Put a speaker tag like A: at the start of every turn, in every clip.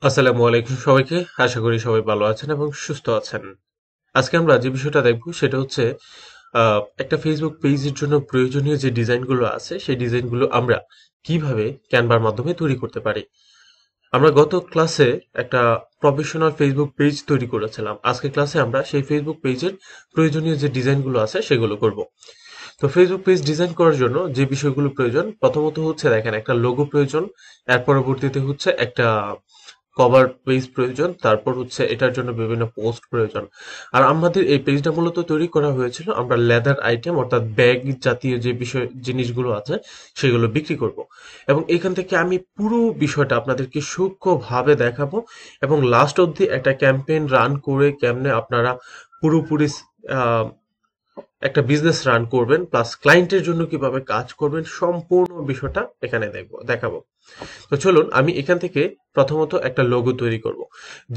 A: আসসালামু আলাইকুম সবাইকে। আশা করি সবাই ভালো আছেন এবং সুস্থ আছেন। আজকে আমরা যে বিষয়টা দেখব সেটা হচ্ছে একটা ফেসবুক পেজের জন্য প্রয়োজনীয় যে ডিজাইনগুলো আছে সেই ডিজাইনগুলো আমরা কিভাবে ক্যানভার মাধ্যমে তৈরি করতে পারি। আমরা গত ক্লাসে একটা প্রফেশনাল ফেসবুক পেজ তৈরি করেছিলাম। আজকে ক্লাসে আমরা সেই ফেসবুক পেজের প্রয়োজনীয় যে ডিজাইনগুলো আছে সেগুলো করব। তো ফেসবুক পেজ ডিজাইন করার জন্য যে বিষয়গুলো প্রয়োজন, প্রথমত হচ্ছে দেখেন একটা লোগো প্রয়োজন, এর পরবর্তীতে হচ্ছে একটা কভার পেজ প্রয়োজন, তারপর হচ্ছে এটার জন্য বিভিন্ন পোস্ট প্রয়োজন। আর আমাদের এই পেজটা মূলত তৈরি করা হয়েছিল আমরা লেদার আইটেম অর্থাৎ ব্যাগ জাতীয় যে বিষয় জিনিসগুলো আছে সেগুলো বিক্রি করব। এবং এখান থেকে আমি পুরো বিষয়টা আপনাদেরকে সূক্ষ্মভাবে দেখাবো এবং লাস্ট অবধি একটা ক্যাম্পেইন রান করে কেমনে আপনারা পুরোপুরি আহ, একটা বিজনেস রান করবেন প্লাস ক্লায়েন্টের জন্য কিভাবে কাজ করবেন সম্পূর্ণ বিষয়টা এখানে দেখাবো। তো চলুন আমি এখান থেকে প্রথমত একটা লোগো তৈরি করব।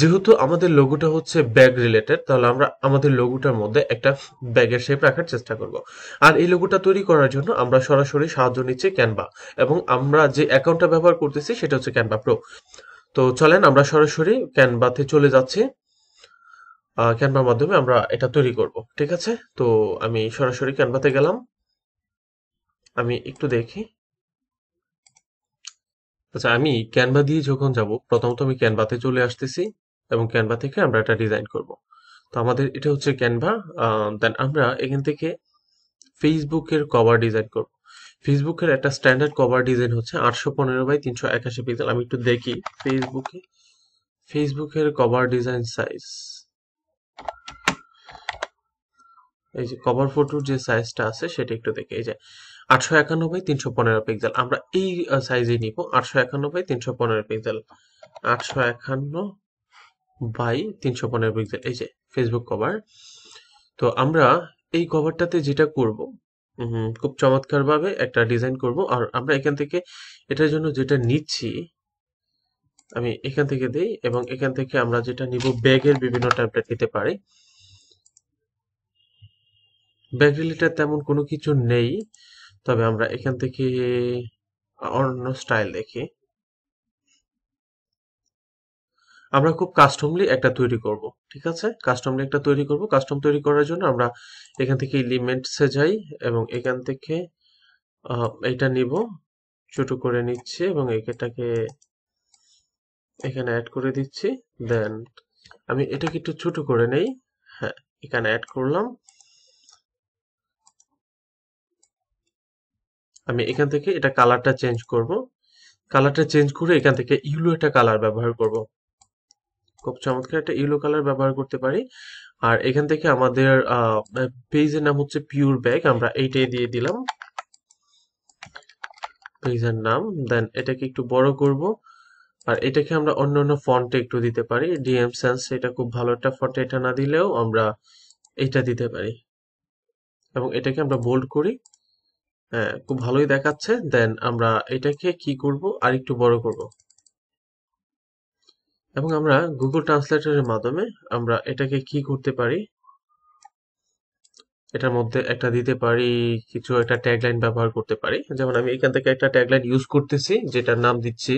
A: যেহেতু আমাদের লোগোটা হচ্ছে ব্যাগ রিলেটেড, তাহলে আমরা আমাদের লোগোটার মধ্যে একটা ব্যাগের শেপ রাখার চেষ্টা করব। আর এই লোগোটা তৈরি করার জন্য আমরা সরাসরি সাহায্য নিচ্ছি ক্যানভা, এবং আমরা যে অ্যাকাউন্টটা ব্যবহার করতেছি সেটা হচ্ছে ক্যানভা প্রো। তো চলেন আমরা সরাসরি ক্যানভাতে চলে যাচ্ছি। ক্যানভার মাধ্যমে আমরা এটা তৈরি করব, ঠিক আছে? তো আমি সরাসরি ক্যানভাতে গেলাম। আমি একটু দেখি। আচ্ছা, আমি ক্যানভা দিয়ে যখন যাব, প্রথমত আমি ক্যানভাতে চলে আসতেছি এবং ক্যানভা থেকে আমরা একটা ডিজাইন করব। তো আমাদের এটা হচ্ছে ক্যানভা। দেন আমরা এখান থেকে ফেসবুকের কভার ডিজাইন করব। ফেসবুকের একটা স্ট্যান্ডার্ড কভার ডিজাইন হচ্ছে 815 বাই 381 পিক্সেল। আমি একটু দেখি ফেসবুকের কভার ডিজাইন সাইজ, এই যে কভার ফটোর যে সাইজটা আছে সেটা একটু দেখি। এই যে 851 বাই 315 পিক্সেল, আমরা এই সাইজে নিব। 851 বাই 315 পিক্সেল, 851 বাই 315 পিক্সেল, এই যে ফেসবুক কভার। তো আমরা এই কভারটাতে যেটা করব, খুব চমৎকার ভাবে একটা ডিজাইন করব। আর আমরা এখান থেকে এটার জন্য যেটা নিচ্ছি, আমি এখান থেকে দেই এবং এখান থেকে আমরা যেটা নিব ব্যাগের বিভিন্ন টেমপ্লেট নিতে পারি। ব্যাগ রিলেটেড তেমন কোনো কিছু নেই, তবে আমরা এখান থেকে অন্য স্টাইল দেখি। আমরা খুব কাস্টমলি একটা তৈরি করব, ঠিক আছে? কাস্টমলি একটা তৈরি করব। কাস্টম তৈরি করার জন্য আমরা এখান থেকে এলিমেন্টসে যাই এবং এখান থেকে এটা নিব, ছোট করে নিচ্ছি এবং এটাকে এখানে অ্যাড করে দিচ্ছি। দেন আমি এটাকে একটু ছোট করে নেই। হ্যাঁ, এখানে অ্যাড করলাম। আমি এখান থেকে এটা কালারটা চেঞ্জ করব। কালারটা চেঞ্জ করে এখান থেকে ইউলো একটা কালার ব্যবহার করব। খুব চমৎকার একটা ইয়েলো কালার ব্যবহার করতে পারি। আর এখান থেকে আমাদের পেজের নাম হচ্ছে পিওর ব্যাগ, আমরা এইটাই দিয়ে দিলাম পেজের নাম। দেন এটাকে একটু বড় করব। আর এটাকে আমরা অন্য অন্য ফন্টে একটু দিতে পারি। ডিএম সেন্স এটা খুব ভালো একটা ফন্ট, এটা না দিলেও আমরা এইটা দিতে পারি এবং এটাকে আমরা বোল্ড করি। হ্যাঁ, খুব ভালোই দেখাচ্ছে। দেন আমরা এটাকে কি করব, আর একটু বড় করব এবং আমরা গুগল ট্রান্সলেটরের মাধ্যমে আমরা এটাকে কি করতে পারি, এটার মধ্যে একটা দিতে পারি, কিছু একটা ট্যাগলাইন ব্যবহার করতে পারি। যেমন আমি এখান থেকে একটা ট্যাগলাইন ইউজ করতেছি, যেটার নাম দিচ্ছি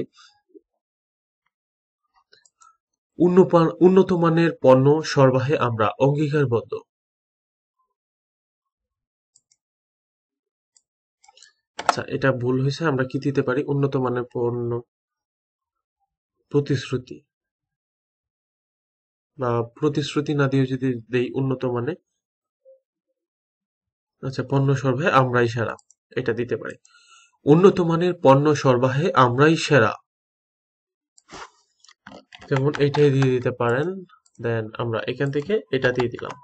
A: উন্নত মানের পণ্য সরবরাহে আমরা অঙ্গীকারবদ্ধ। আচ্ছা, এটা ভুল হয়েছে। আমরা কি দিতে পারি, উন্নত মানের পণ্য প্রতিশ্রুতি, বা প্রতিশ্রুতি না দিয়ে যদি দেই উন্নত মানে, আচ্ছা, পণ্য সরবরাহে আমরাই সেরা, এটা দিতে পারি। উন্নত মানের পণ্য সরবরাহে আমরাই সেরা, যেমন এইটাই দিয়ে দিতে পারেন। দেন আমরা এখান থেকে এটা দিয়ে দিলাম।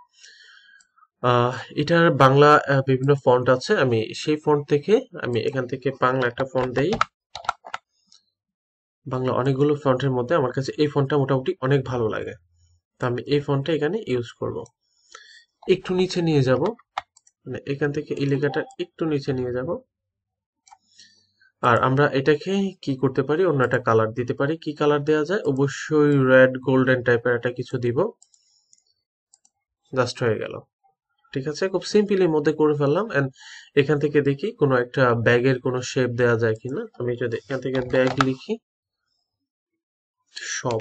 A: এটার বাংলা বিভিন্ন ফন্ট আছে, আমি সেই ফন্ট থেকে আমি এখান থেকে বাংলা একটা ফন্ট দেই। বাংলা অনেকগুলো ফন্টের মধ্যে আমার কাছে এই ফন্টটা মোটামুটি অনেক ভালো লাগে, তো আমি এই ফন্টটা এখানে ইউজ করব। একটু নিচে নিয়ে যাব, মানে এখান থেকে এই লেখাটা একটু নিচে নিয়ে যাব। আর আমরা এটাকে কি করতে পারি, অন্য একটা কালার দিতে পারি। কি কালার দেওয়া যায়, অবশ্যই রেড গোল্ডেন টাইপের একটা কিছু দিব। জাস্ট হয়ে গেল, ঠিক আছে? খুব সিম্পলি মধ্যে করে ফেললাম। এন্ড এখান থেকে দেখি কোনো একটা ব্যাগের কোনো শেপ দেওয়া যায় কিনা। আমি যদি এখান থেকে ব্যাগ লিখি, সব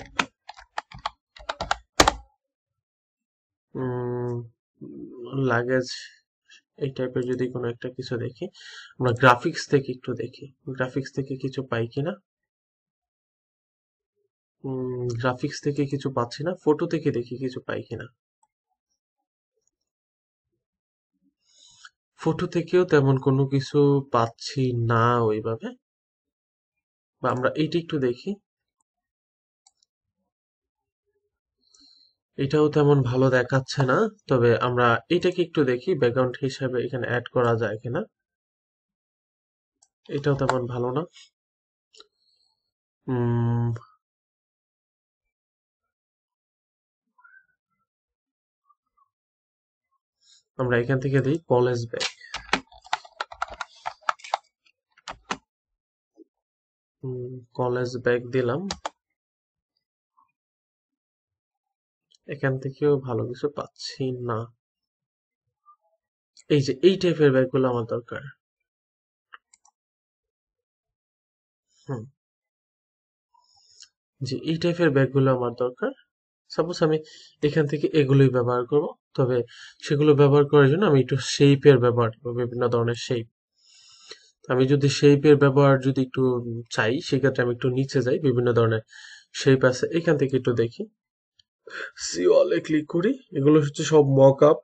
A: লাগেজ এই টাইপের যদি কোনো একটা কিছু দেখি, আমরা গ্রাফিক্স থেকে একটু দেখি, গ্রাফিক্স থেকে কিছু পাই কিনা। গ্রাফিক্স থেকে কিছু পাচ্ছি না, ফটো থেকে দেখি কিছু পাই কিনা। ফটো থেকেও তেমন কোনো কিছু পাচ্ছি না ওইভাবে, বা আমরা এইটা একটু দেখি, এটাও তেমন ভালো দেখাচ্ছে না। তবে আমরা এটাকে একটু দেখি ব্যাকগ্রাউন্ড হিসেবে এখানে অ্যাড করা যায় কিনা। এটাও তেমন ভালো না। উম আমরা এখান থেকে দিই কলেজ ব্যাগ। কলেজ ব্যাগ দিলাম, এখান থেকেও ভালো কিছু পাচ্ছি না। এই যে এই টাইপের ব্যাগগুলো আমার দরকার। হুম, যে এই টাইপের ব্যাগগুলো আমার দরকার। সাপোজ আমি এখান থেকে এগুলোই ব্যবহার করব, তবে সেগুলো ব্যবহার করার জন্য আমি একটু শেপের ব্যবহার করবো, বিভিন্ন ধরনের শেপ। আমি যদি শেপের ব্যবহার যদি একটু চাই, সেক্ষেত্রে আমি একটু নিচে যাই, বিভিন্ন ধরনের শেপ আছে, এখান থেকে একটু দেখি, সি অলে ক্লিক করি। এগুলো হচ্ছে সব মক আপ।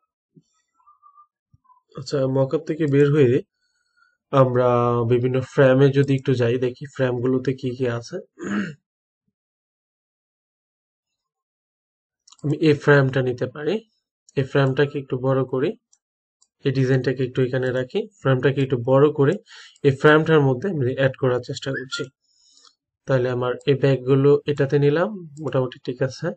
A: আচ্ছা, মক আপ থেকে বের হয়ে আমরা বিভিন্ন ফ্রেমে যদি একটু যাই, দেখি ফ্রেমগুলোতে কি কি আছে। আমি এই ফ্রেমটা নিতে পারি, এই ফ্রেমটাকে একটু বড় করি, এই ডিজাইনটাকে একটু এখানে রাখি, ফ্রেমটাকে একটু বড় করে এই ফ্রেমটার মধ্যে আমি অ্যাড করার চেষ্টা করছি। তাহলে আমার এই ব্যাগগুলো এটাতে নিলাম, মোটামুটি ঠিক আছে।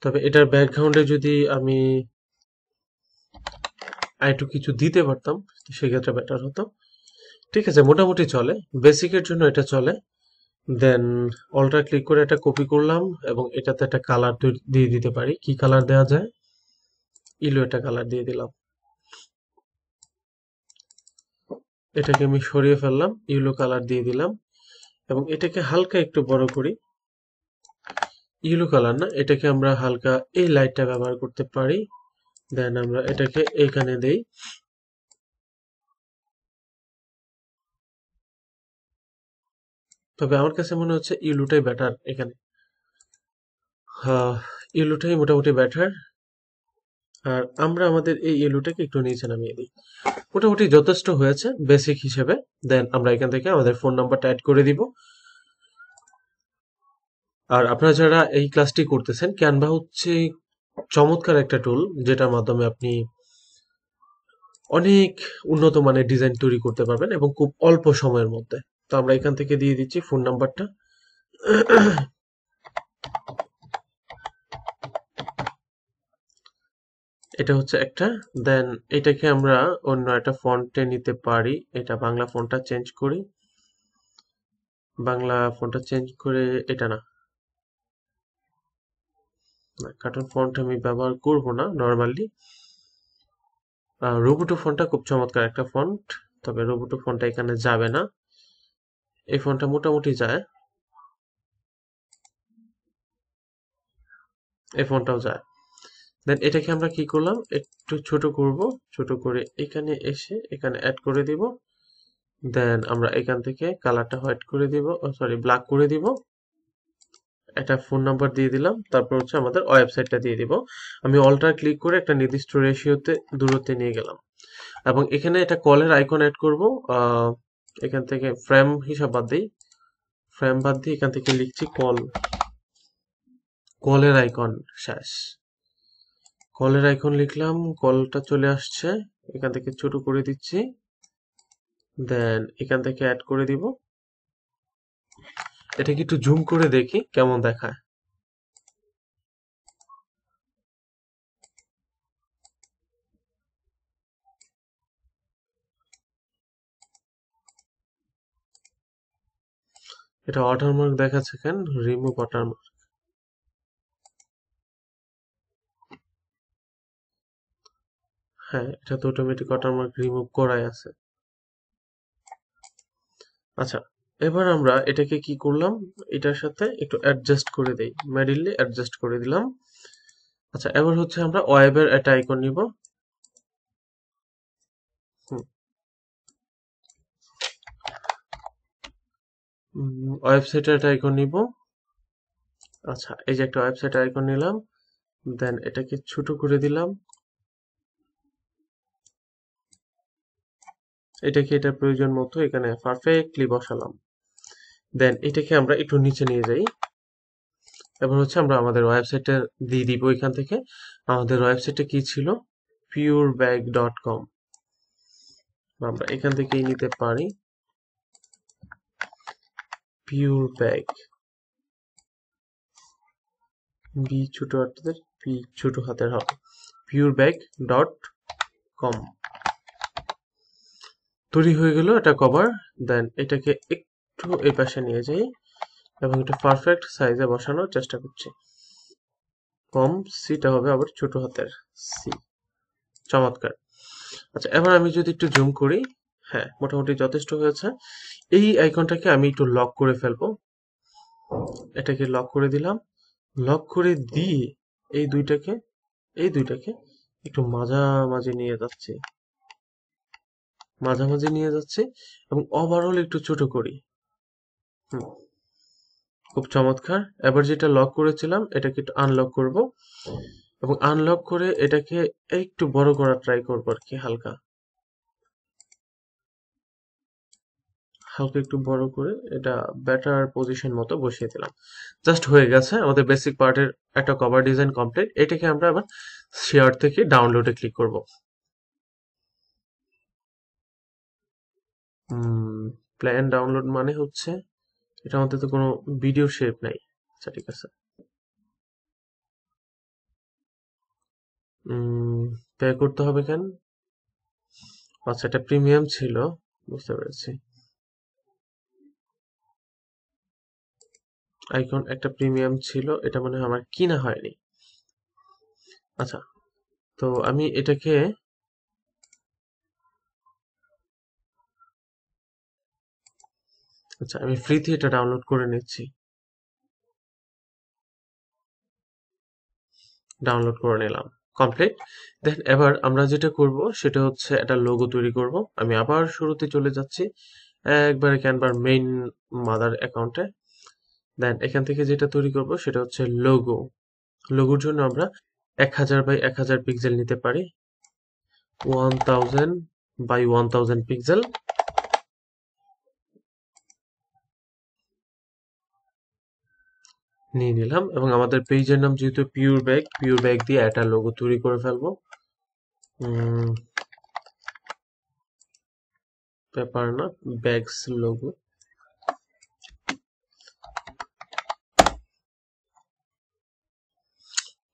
A: তবে এটার ব্যাকগ্রাউন্ডে যদি আমি আরেকটু কিছু দিতে পারতাম, সেক্ষেত্রে বেটার হতো। ঠিক আছে, মোটামুটি চলে, বেসিকের জন্য এটা চলে। দেন অলটা ক্লিক করে এটা কপি করলাম, এবং এটাতে একটা কালার দিয়ে দিতে পারি। কি কালার দেওয়া যায়? ইলো একটা কালার দিয়ে দিলাম। এটাকে আমি সরিয়ে ফেললাম, ইয়েলো কালার দিয়ে দিলাম, এবং এটাকে হালকা একটু বড় করি। ইয়েলো কালার না, এটাকে আমরা হালকা এই লাইটটা ব্যবহার করতে পারি। দেন আমরা এটাকে এইখানে দেই। তবে আমার কাছে মনে হচ্ছে ইয়েলোটাই বেটার এখানে। হ্যাঁ, ইয়েলোটাই মোটামুটি বেটার। আর আমরা আমাদের এই ইয়েলোটাকে একটু নিচে নামিয়ে দিই। মোটামুটি যথেষ্ট হয়েছে বেসিক হিসেবে। দেন আমরা এখান থেকে আমাদের ফোন নাম্বারটা অ্যাড করে দিব। আর আপনারা যারা এই ক্লাসটি করতেছেন, ক্যানভা হচ্ছে চমৎকার একটা টুল, যেটার মাধ্যমে আপনি অনেক উন্নত মানের ডিজাইন তৈরি করতে পারবেন এবং খুব অল্প সময়ের মধ্যে। তো আমরা এখান থেকে দিয়ে দিচ্ছি ফোন নাম্বারটা। এটা হচ্ছে একটা। দেন এটাকে আমরা অন্য একটা ফন্টে নিতে পারি। এটা বাংলা ফন্টটা চেঞ্জ করি, বাংলা ফন্টটা চেঞ্জ করে এটা না, কার্টুন ফন্ট আমি ব্যবহার করব না নর্মালি। রোবোটো ফন্টটা খুব চমৎকার একটা ফন্ট, তবে রোবোটো ফন্টটা এখানে যাবে না। এই ফন্টটা মোটামুটি যায়, এই ফন্টটাও যায়। দেন এটাকে আমরা কি করলাম, একটু ছোট করব, ছোট করে এখানে এসে এখানে অ্যাড করে দিব। দেন আমরা এখান থেকে কালারটা হোয়াইট করে দিব, সরি ব্ল্যাক করে দিব। একটা ফোন নাম্বার দিয়ে দিলাম, তারপর হচ্ছে আমাদের ওয়েবসাইটটা দিয়ে দিব। আমি অলটা ক্লিক করে একটা নির্দিষ্ট রেশিওতে দূরত্বে নিয়ে গেলাম, এবং এখানে একটা কলের আইকন অ্যাড করব। এখান থেকে ফ্রেম হিসাব বাদ দিই, ফ্রেম বাদ দিয়ে এখান থেকে লিখছি কল, কলের আইকন শেষ। কলের আইকন লিখলাম, কলটা চলে আসছে, এখান থেকে ছোট করে দিচ্ছি। দেন এখান থেকে অ্যাড করে দিব। এটাকে একটু জুম করে দেখি কেমন দেখায়। এটা ওয়াটারমার্ক দেখাচ্ছে কেন? Remove watermark. হ্যাঁ, এটা তো অটোমেটিক ওয়াটারমার্ক রিমুভ করাই আছে। আচ্ছা, এবার আমরা এটাকে কি করলাম, এটার সাথে একটু অ্যাডজাস্ট করে দেই, মিডিলে অ্যাডজাস্ট করে দিলাম। আচ্ছা, এবার হচ্ছে আমরা ওয়েবের একটা আইকন নিব। ওয়েবসাইটের একটা আইকন নিব। আচ্ছা, এই যে একটা ওয়েবসাইট আইকন নিলাম, দেন এটাকে ছোট করে দিলাম, এটাকে এটার প্রয়োজন মতো এখানে পারফেক্টলি বসালাম। দেন এটাকে আমরা একটু নিচে নিয়ে যাই। এবার হচ্ছে আমরা আমাদের ওয়েবসাইটে দিয়ে দিব। এখান থেকে আমাদের ওয়েবসাইটে কি ছিল, purebag.com, আমরা এখান থেকেই নিতে পারি। purebag, বি ছোট হাতের, পি ছোট হাতের হবে, purebag.com। তৈরি হয়ে গেল এটা কভার। দেন এটাকে একটু এই পাশে নিয়ে যাই এবং এটা পারফেক্ট সাইজে বসানোর চেষ্টা করছি। কম সিটা হবে আবার ছোট হাতের সি। চমৎকার। আচ্ছা, এবার আমি যদি একটু জুম করি, হ্যাঁ মোটামুটি যথেষ্ট হয়েছে। এই আইকনটাকে আমি একটু লক করে ফেলবো। এটাকে লক করে দিলাম। লক করে দিয়ে এই দুইটাকে একটু মাঝামাঝি নিয়ে যাচ্ছি, এবং ওভারঅল একটু ছোট করি। হুম, খুব চমৎকার। এবার যেটা লক করেছিলাম এটাকে একটু আনলক করব, এবং আনলক করে এটাকে একটু বড় করার ট্রাই করবো আর কি, হালকা হালকা একটু বড় করে এটা বেটার পজিশন মতো বসিয়ে দিলাম। জাস্ট হয়ে গেছে আমাদের বেসিক পার্টের একটা কভার ডিজাইন কমপ্লিট। এটাকে আমরা আবার শেয়ার থেকে ডাউনলোডে ক্লিক করব। প্ল্যান ডাউনলোড মানে হচ্ছে এটার মধ্যে তো কোনো ভিডিও শেপ নাই। আচ্ছা ঠিক আছে, পে করতে হবে কেন? আচ্ছা, এটা প্রিমিয়াম ছিল, বুঝতে পেরেছি। আইকন একটা প্রিমিয়াম ছিল, এটা মনে হয় আমার কিনা হয়নি। আচ্ছা, তো আমি এটাকে, আচ্ছা আমি ফ্রিতে এটা ডাউনলোড করে নিচ্ছি, ডাউনলোড করে নিলাম, কমপ্লিট। দেন এবার আমরা যেটা করব সেটা হচ্ছে একটা লোগো তৈরি করব। আমি আবার শুরুতে চলে যাচ্ছি, একবারে ক্যানভার মেইন মাদার অ্যাকাউন্টে। দেন এখান থেকে যেটা তৈরি করব সেটা হচ্ছে লোগো। লোগোর জন্য আমরা 1000 বাই 1000 পিক্সেল নিতে পারি, 1000 বাই 1000 পিক্সেল নিয়ে নিলাম, এবং আমাদের পেজের নাম যেহেতু পিওর ব্যাগ দিয়ে একটা লোগো তৈরি করে ফেলবো। পেপার না, ব্যাগস লোগো।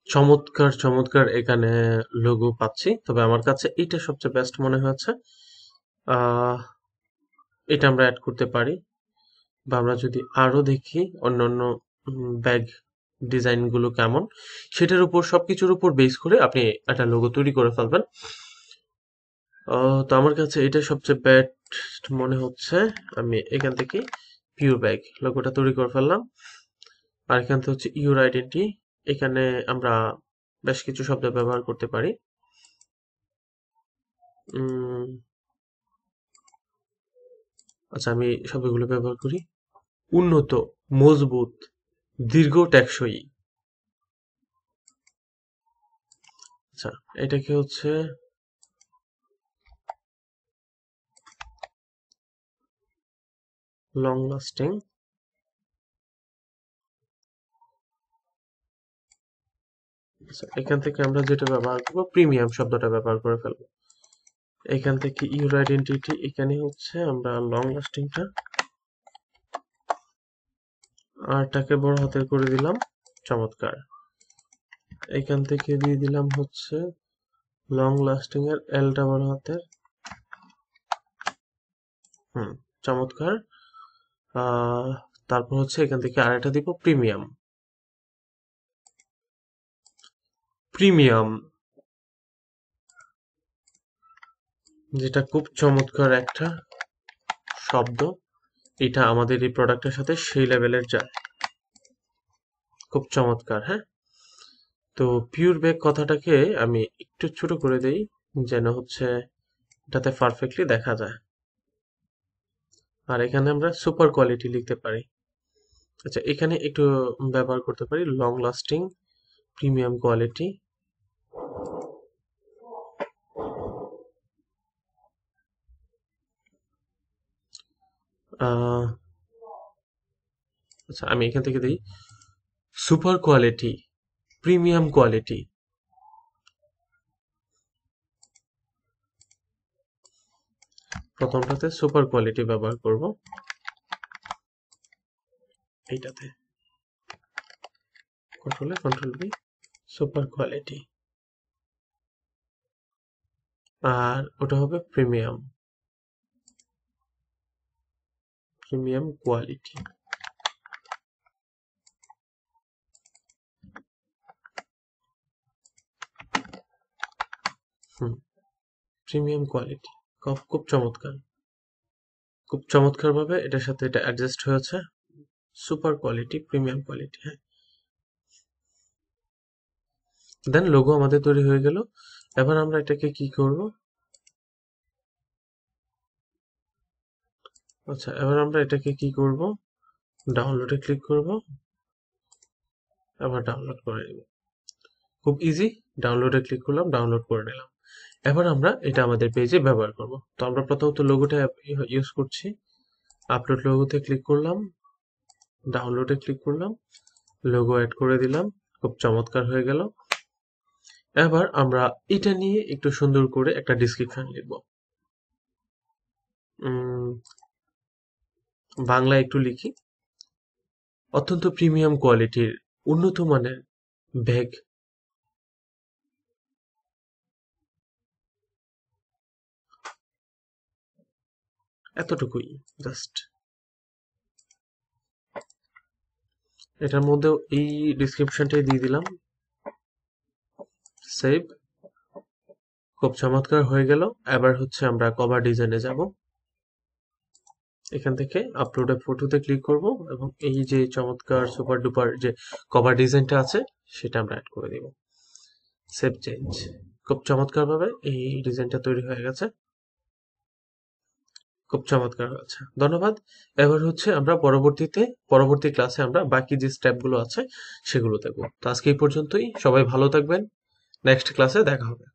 A: চমৎকার চমৎকার এখানে লোগো পাচ্ছি, তবে আমার কাছে এইটা সবচেয়ে বেস্ট মনে হয়েছে। আহ এটা আমরা অ্যাড করতে পারি, বা আমরা যদি আরো দেখি অন্যান্য ব্যাগ ডিজাইন গুলো কেমন, সেটার উপর সবকিছুর উপর বেস করে আপনি একটা লোগো তৈরি করে ফেলবেন। তো আমার কাছে এটা সবচেয়ে বেস্ট মনে হচ্ছে। আমি এখান থেকে পিওর ব্যাগ লোগোটা তৈরি করে ফেললাম। আর এখান থেকে হচ্ছে ইউর আইডেন্টি, এখানে আমরা বেশ কিছু শব্দ ব্যবহার করতে পারি। আচ্ছা, আমি শব্দগুলো ব্যবহার করি। উন্নত, মজবুত, দীর্ঘ, টেকসই। আচ্ছা, এটাকে হচ্ছে লং লাস্টিং। আচ্ছা, এখান থেকে আমরা যেটা ব্যবহার করবো প্রিমিয়াম শব্দটা ব্যবহার করে ফেলবো। এখান থেকে ইউর আইডেন্টিটি, এখানে হচ্ছে আমরা লং লাস্টিংটা আরটাকে বড় হাতের করে দিলাম। চমৎকার। এখান থেকে দিয়ে দিলাম হচ্ছে লং লাস্টিং এর এলটা বড় হাতের। চমৎকার। তারপর হচ্ছে এখান থেকে আরেকটা দিব প্রিমিয়াম। প্রিমিয়াম, যেটা খুব চমৎকার একটা শব্দ, এটা আমাদের এই প্রোডাক্টের সাথে সেই লেভেলের যায়, খুব চমৎকার। হ্যাঁ, তো পিওর বেক কথাটাকে আমি একটু ছোট করে দেই, যেন হচ্ছে এটাতে পারফেক্টলি দেখা যায়। আর এখানে আমরা সুপার কোয়ালিটি লিখতে পারি। আচ্ছা, এখানে একটু ব্যবহার করতে পারি লং লাস্টিং প্রিমিয়াম কোয়ালিটি। আচ্ছা, আমি এখান থেকে দিই সুপার কোয়ালিটি প্রিমিয়াম কোয়ালিটি। প্রথমটাতে সুপার কোয়ালিটি ব্যবহার করব, এইটাতে কন্ট্রোল বি সুপার কোয়ালিটি, আর ওটা হবে প্রিমিয়াম কোয়ালিটি। প্রিমিয়াম কোয়ালিটি খুব চমৎকার, খুব চমৎকার ভাবে এটার সাথে এটা অ্যাডজাস্ট হয়েছে। Super quality premium quality. হ্যাঁ, দেন লোগো আমাদের তৈরি হয়ে গেল। এবার আমরা এটাকে কি করব? আচ্ছা, এবার আমরা এটাকে কি করব? ডাউনলোডে ক্লিক করব, আবার ডাউনলোড করে নেব। খুব ইজি, ডাউনলোডে ক্লিক করলাম, ডাউনলোড করে নিলাম। এবার আমরা এটা আমাদের পেজে ব্যবহার করব। তো আমরা প্রথমত লোগোটা ইউজ করছি, আপলোড লোগোতে ক্লিক করলাম, ডাউনলোডে ক্লিক করলাম, লোগো অ্যাড করে দিলাম, খুব চমৎকার হয়ে গেল। এবার আমরা এটা নিয়ে একটু সুন্দর করে একটা ডিসক্রিপশন লিখব। বাংলা একটু লিখি, অত্যন্ত প্রিমিয়াম কোয়ালিটির উন্নত মানের ব্যাগ। এতটুকুই জাস্ট। এটার মধ্যেও এই ডিসক্রিপশনটাই দিয়ে দিলাম, সেভ। খুব চমৎকার হয়ে গেল। এবার হচ্ছে আমরা কভার ডিজাইনে যাব। এখান থেকে আপলোড এ ফটোতে ক্লিক করব এবং এই যে চমৎকার সুপার ডুপার যে কভার ডিজাইনটা আছে সেটা আমরা অ্যাড করে দিব। Save change. খুব চমৎকার ভাবে এই ডিজাইনটা তৈরি হয়ে গেছে, খুব চমৎকার হয়েছে। ধন্যবাদ। এবার হচ্ছে আমরা পরবর্তী ক্লাসে আমরা বাকি যে স্টেপগুলো আছে সেগুলো দেখব। তো আজকে এই পর্যন্তই, সবাই ভালো থাকবেন, নেক্সট ক্লাসে দেখা হবে।